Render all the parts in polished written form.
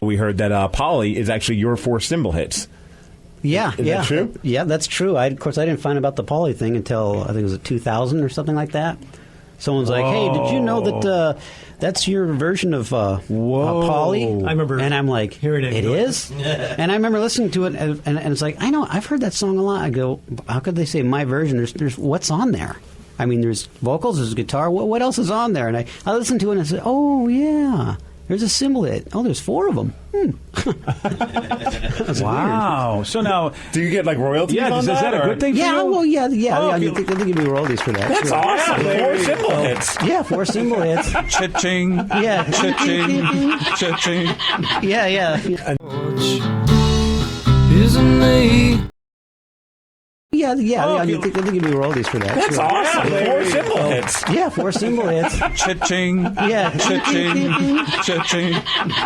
We heard that Polly is actually your 4 cymbal hits. Yeah, Is that true? Yeah, that's true. Of course, I didn't find out about the Polly thing until I think it was 2000 or something like that. Someone's like, "Hey, did you know that that's your version of Polly?" I remember. And I'm like, Here it is. It is? And I remember listening to it, and it's like, I know, I've heard that song a lot. I go, how could they say my version? There's what's on there? I mean, there's vocals, there's guitar. What else is on there? And I listened to it and I said, oh, yeah. There's a cymbal hit. Oh, there's 4 of them. Wow. Weird. So now, do you get like royalties? Yeah, on is that a good thing? Yeah, well, yeah. Oh, I think they give me royalties for that. That's sure. awesome. Yeah, 4 cymbal hits. Yeah, 4 cymbal hits. Cha-ching. Yeah. Cha-ching. Cha-ching. Yeah. Isn't me? Yeah. I think they give me royalties for that. That's sure. awesome. 4 cymbal hits. Yeah, 4 cymbal hits. Cha-ching. Yeah. Cha-ching. Cha-ching.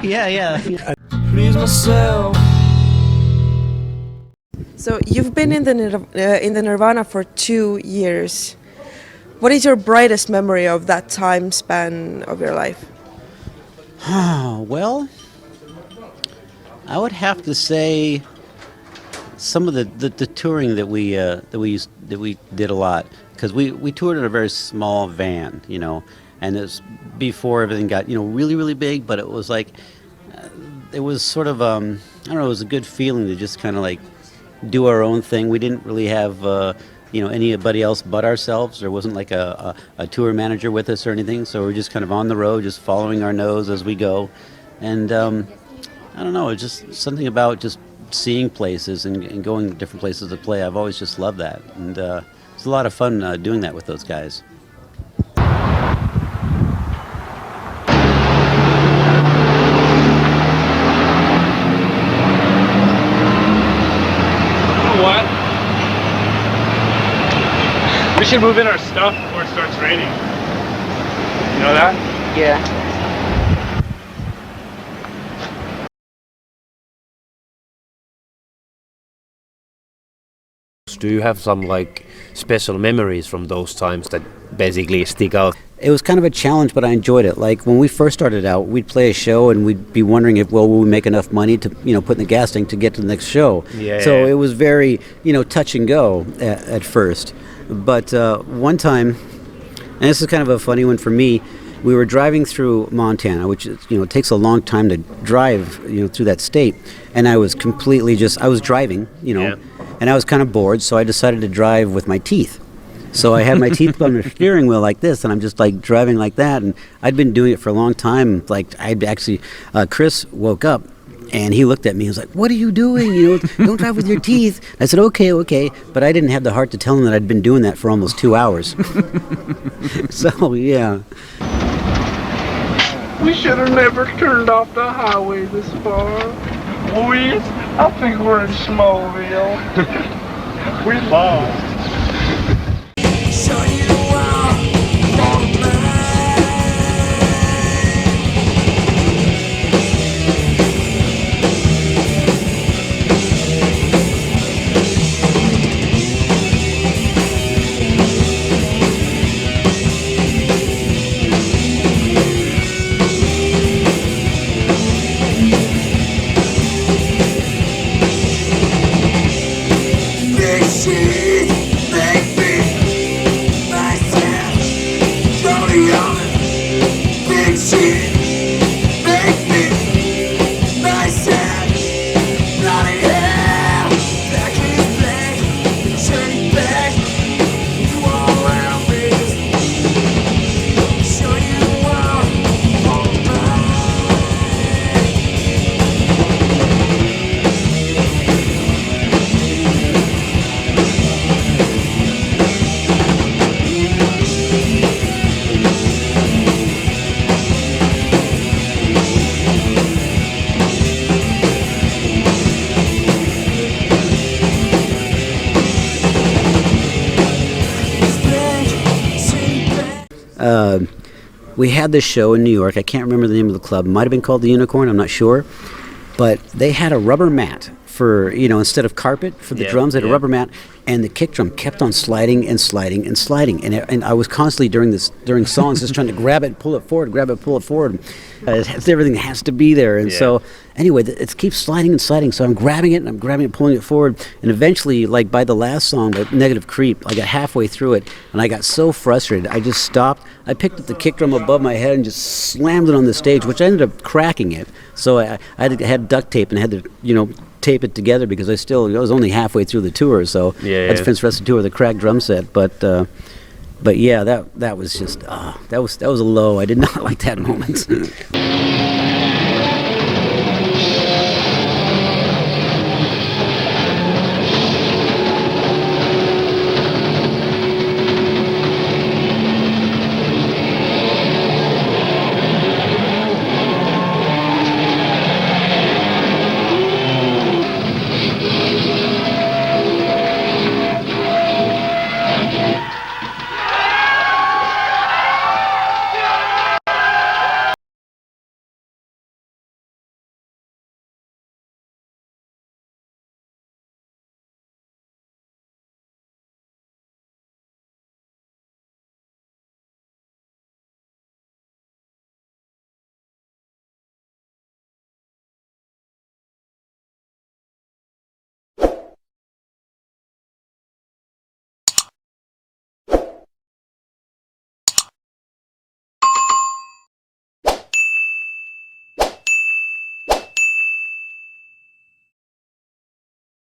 Yeah. Please myself. So you've been in the Nirvana for 2 years. What is your brightest memory of that time span of your life? Well, I would have to say some of the touring that we did a lot, because we toured in a very small van, and it was before everything got really, really big. But it was like it was sort of I don't know, it was a good feeling to just kind of like do our own thing. We didn't really have anybody else but ourselves. There wasn't like a tour manager with us or anything, so we're just kind of on the road, just following our nose as we go. And I don't know, it's just something about just seeing places and going to different places to play. I've always just loved that, and it's a lot of fun doing that with those guys. What? We should move in our stuff before it starts raining. You know that? Yeah. Do you have some like special memories from those times that basically stick out? It was kind of a challenge, but I enjoyed it. Like when we first started out, we'd play a show and we'd be wondering if, will we make enough money to, put in the gas tank to get to the next show. So it was very, touch and go at first. But one time, and this is kind of a funny one for me, we were driving through Montana, which it takes a long time to drive, through that state. And I was completely I was driving, and I was kind of bored, so I decided to drive with my teeth. So I had my teeth on the steering wheel like this, and I'm just like driving like that. And I'd been doing it for a long time. Like I'd actually, Chris woke up and he looked at me. He was like, "What are you doing? Don't drive with your teeth." I said, "Okay," but I didn't have the heart to tell him that I'd been doing that for almost 2 hours. So yeah. We should have never turned off the highway this far. Boys, I think we're in Smallville. We lost. We had this show in New York. I can't remember the name of the club. It might have been called the Unicorn. I'm not sure. but they had a rubber mat for, instead of carpet for the drums, they had a rubber mat, and the kick drum kept on sliding and sliding and sliding, and I was constantly during songs just trying to grab it and pull it forward. Everything has to be there, and so anyway, it keeps sliding and sliding. So I'm grabbing it and pulling it forward, and eventually, like by the last song, the Negative Creep, I got halfway through it, and I got so frustrated, I just stopped. I picked up the kick drum above my head and just slammed it on the stage, which I ended up cracking it. So I had duct tape and had to, tape it together because I was only halfway through the tour, so I had to finish the rest of the tour with a cracked drum set. But yeah, that was just that was a low. I did not like that moment.